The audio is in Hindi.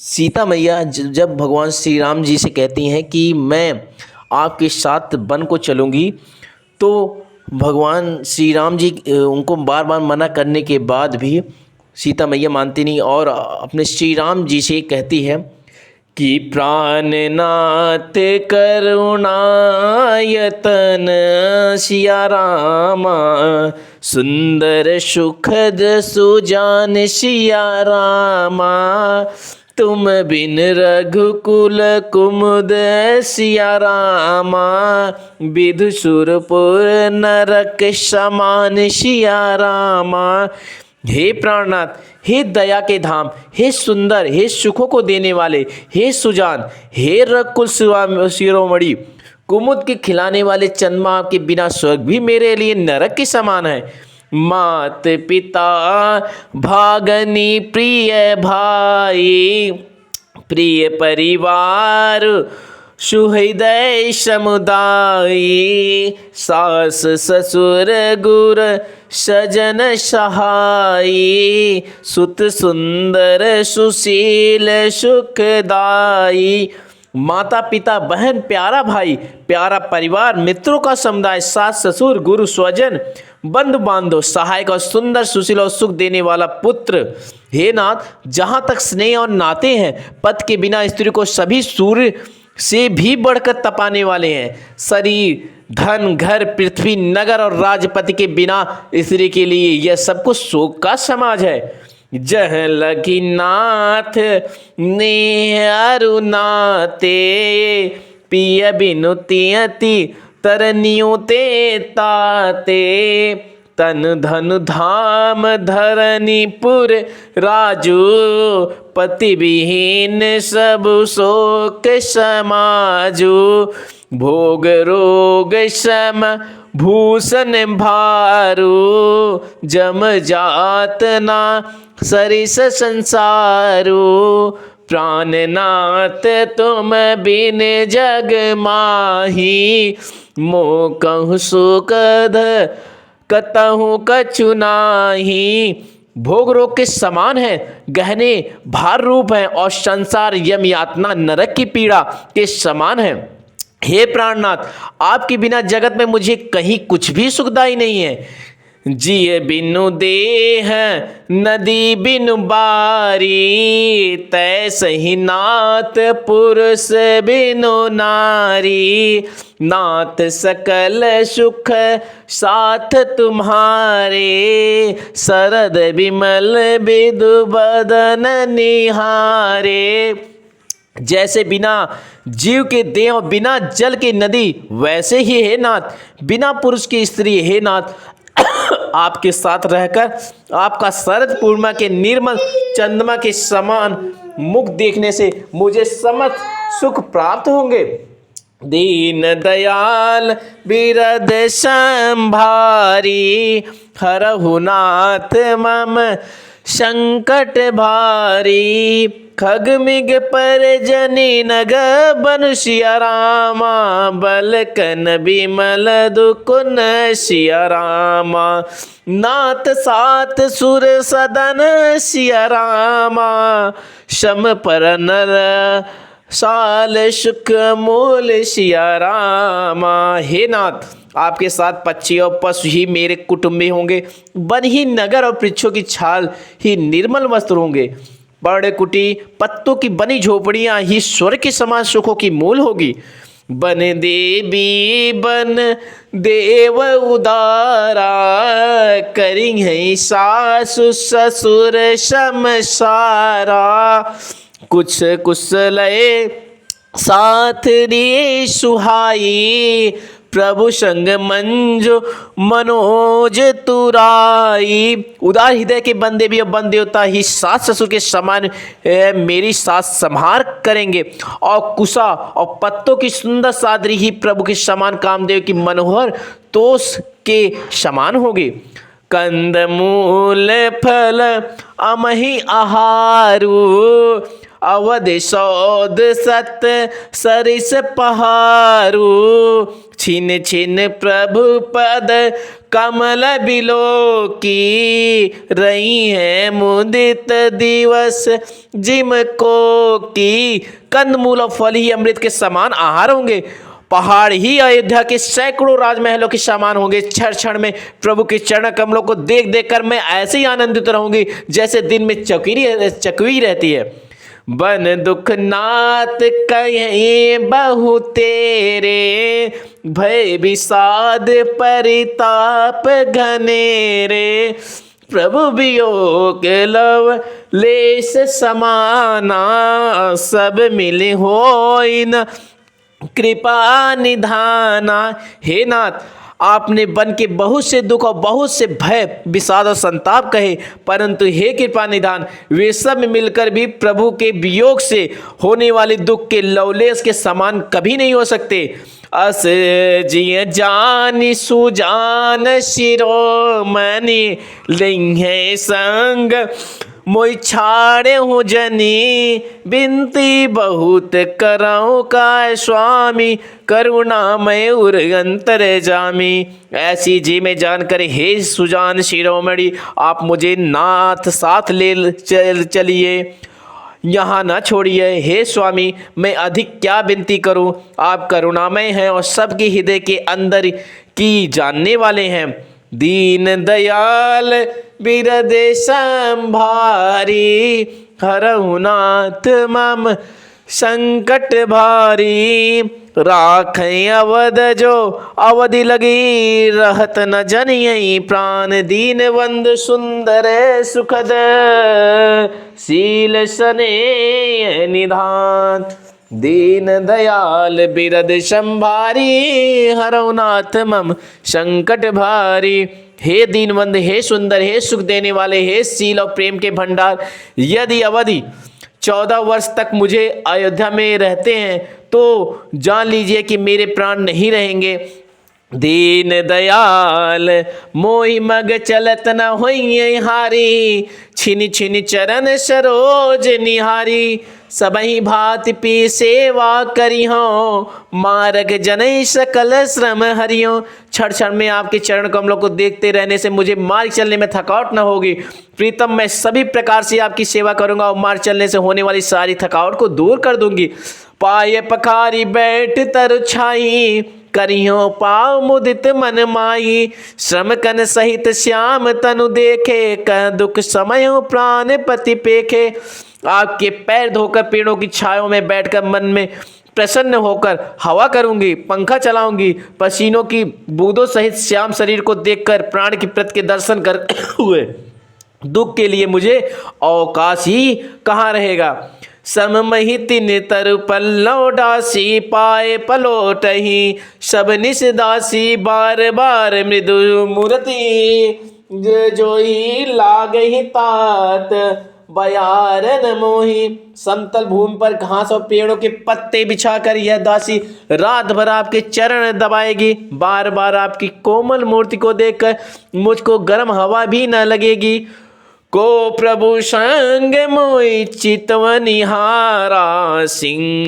सीता मैया जब भगवान श्री राम जी से कहती हैं कि मैं आपके साथ वन को चलूँगी, तो भगवान श्री राम जी उनको बार बार मना करने के बाद भी सीता मैया मानती नहीं और अपने श्री राम जी से कहती है कि प्राणनाथ करुणायतन सिया रामा, सुंदर सुखद सुजान सिया रामा, तुम बिन रघुकुल कुमुद सिया रामा, विदुषुरपुर नरक समान सिया रामा। हे प्राणनाथ, हे दया के धाम, हे सुंदर, हे सुखों को देने वाले, हे सुजान, हे रघुकुल शिरोमणि, कुमुद के खिलाने वाले चंद्रमा, आपके बिना स्वर्ग भी मेरे लिए नरक के समान है। मात पिता भागनी प्रिय भाई, प्रिय परिवार सुहृदय समुदाय, सास ससुर गुर सजन सहाय, सुत सुंदर सुशील सुखदाई। माता पिता बहन प्यारा भाई, प्यारा परिवार, मित्रों का समुदाय, सास ससुर गुरु स्वजन बंधु बांधव, सहायक और सुंदर सुशील और सुख देने वाला पुत्र। हे नाथ, जहाँ तक स्नेह और नाते हैं, पति के बिना स्त्री को सभी सूर्य से भी बढ़कर तपाने वाले हैं। शरीर धन घर पृथ्वी नगर और राजपति के बिना स्त्री के लिए यह सब कुछ शोक का समाज है। जह लगी नाथ ने अरुनाते, पिय बिनुतियति तरनियों ते ताते, तन धन धाम धरनीपुर राजू, पति विहीन सब शोक समाजू, भोग रोग सम भूषण भारू, जम जात ना सरिस संसारू, प्राणनाथ तुम बिन जग माही, मो कहूँ सुखद कतहु कछु नाही। भोग रोग के समान है, गहने भार रूप हैं और संसार यम यातना नरक की पीड़ा के समान है। हे प्राणनाथ, आपके बिना जगत में मुझे कहीं कुछ भी सुखदाई नहीं है। जिय बिनु देह नदी बिनु बारी, तैसहि नाथ पुरुष बिनु नारी, नाथ सकल सुख साथ तुम्हारे, शरद विमल बिदु बदन निहारे। जैसे बिना जीव के देह और बिना जल के नदी, वैसे ही हे नाथ बिना पुरुष की स्त्री, हे नाथ आपके साथ रहकर आपका शरद पूर्णिमा के निर्मल चंद्रमा के समान मुख देखने से मुझे समस्त सुख प्राप्त होंगे। दीन दयाल बिरद संभारी, हरहु नाथ मम संकट भारी, खग मिग पर जनी नग बन सिया रामा, बलकन बिमल दुकुन सिया रामा, नाथ सात सुर सदन सिया रामा, सम पर नर साल सुख मूल सिया रामा। हे नाथ, आपके साथ पक्षी और पशु ही मेरे कुटुंब में होंगे, वन ही नगर और वृक्षों की छाल ही निर्मल वस्त्र होंगे, बड़े कुटी पत्तों की बनी झोपड़ियां ही स्वर्ग के समान सुखों की मूल होगी। बन देवी बन देव उदारा, करेंगे सासु ससुर समसारा, कुछ कुशलय साथ रे सुहाई, प्रभु संग मंजो मनोज तुराई। उदार हृदय के बंदे भी और बंद देवता ही सास ससुर के समान मेरी सास संहार करेंगे, और कुशा और पत्तों की सुंदर सादरी ही प्रभु के समान कामदेव की मनोहर तोष के समान होगी। कंद मूल फल अमहि आहारू, अवध सौद सत सरिस पहारू, छिन छिन प्रभु पद कमल बिलो की, रही है मुदित दिवस जिम को की। कंदमूल और फल ही अमृत के समान आहार होंगे, पहाड़ ही अयोध्या के सैकड़ों राजमहलों के समान होंगे। क्षण क्षण में प्रभु के चरण कमलों को देख देख कर मैं ऐसे ही आनंदित रहूंगी जैसे दिन में चकवी रहती है। बन दुख नाथ कहे बहु तेरे, भय विषाद परिताप घनेरे। प्रभु वियोग लव लेस समाना, सब मिले होई न कृपा निधाना। हे नाथ, आपने बन के बहुत से दुख और बहुत से भय विषाद और संताप कहे, परंतु हे कृपा निधान, वे सब मिलकर भी प्रभु के वियोग से होने वाले दुख के लवलेश के समान कभी नहीं हो सकते। अस जिय जानी सुजान शिरोमणि, लिंहे संग मोई छाड़े हो जनी। बिनती बहुत कराऊं का स्वामी, करुणामय उर अंतर जामी। ऐसी जी में जानकर हे सुजान शिरोमणि, आप मुझे नाथ साथ ले चलिए, यहाँ न छोड़िए। हे स्वामी, मैं अधिक क्या विनती करूं, आप करुणामय हैं और सबके हृदय के अंदर की जानने वाले हैं। दीन दयाल बिरदे संभारी, हरहु नाथ मम संकट भारी। राखें अवध जो अवधि लगी, रहत न जनियै प्राण। दीन बंधु सुंदर सुखद, शील सने निधान। दीन दयाल बिरद संभारी, हरहु नाथ मम संकट भारी। हे दीनबंधु, हे सुंदर, हे सुख देने वाले, हे शील और प्रेम के भंडार, यदि अवधि 14 वर्ष तक मुझे अयोध्या में रहते हैं तो जान लीजिए कि मेरे प्राण नहीं रहेंगे। दीन दयाल मोहि मग चलत न होइए हारी, छिन छिन चरण सरोज निहारी। सबहि भांति पी सेवा करी हो, मार्ग जनई सकल श्रम हरियो। क्षण क्षण में आपके चरण कमलों को देखते रहने से मुझे मार्ग चलने में थकावट न होगी। प्रीतम, मैं सभी प्रकार से आपकी सेवा करूंगा और मार्ग चलने से होने वाली सारी थकावट को दूर कर दूंगी। पाये पखारी बैठ तर छाई, करियो पाव मुदित मन माई। श्रम कन सहित श्याम तनु देखे, कह दुख समय प्राण पति पेखे। आपके पैर धोकर पेड़ों की छायों में बैठकर मन में प्रसन्न होकर हवा करूंगी, पंखा चलाऊंगी। पसीनों की बूंदों सहित श्याम शरीर को देखकर प्राण की प्रत के दर्शन कर हुए दुख के लिए मुझे अवकाश ही कहाँ रहेगा। सममहि तिन तरु पल्लव डासी, पाए पलोटहि सब निस दासी। बार बार मृदु मूर्ति, जोई लागहि तात बयारन मोही। समतल भूमि पर घास और पेड़ों के पत्ते बिछाकर यह दासी रात भर आपके चरण दबाएगी। बार बार आपकी कोमल मूर्ति को देखकर मुझको गर्म हवा भी न लगेगी। को प्रभु संग मोहि चितव निहारा सिंह।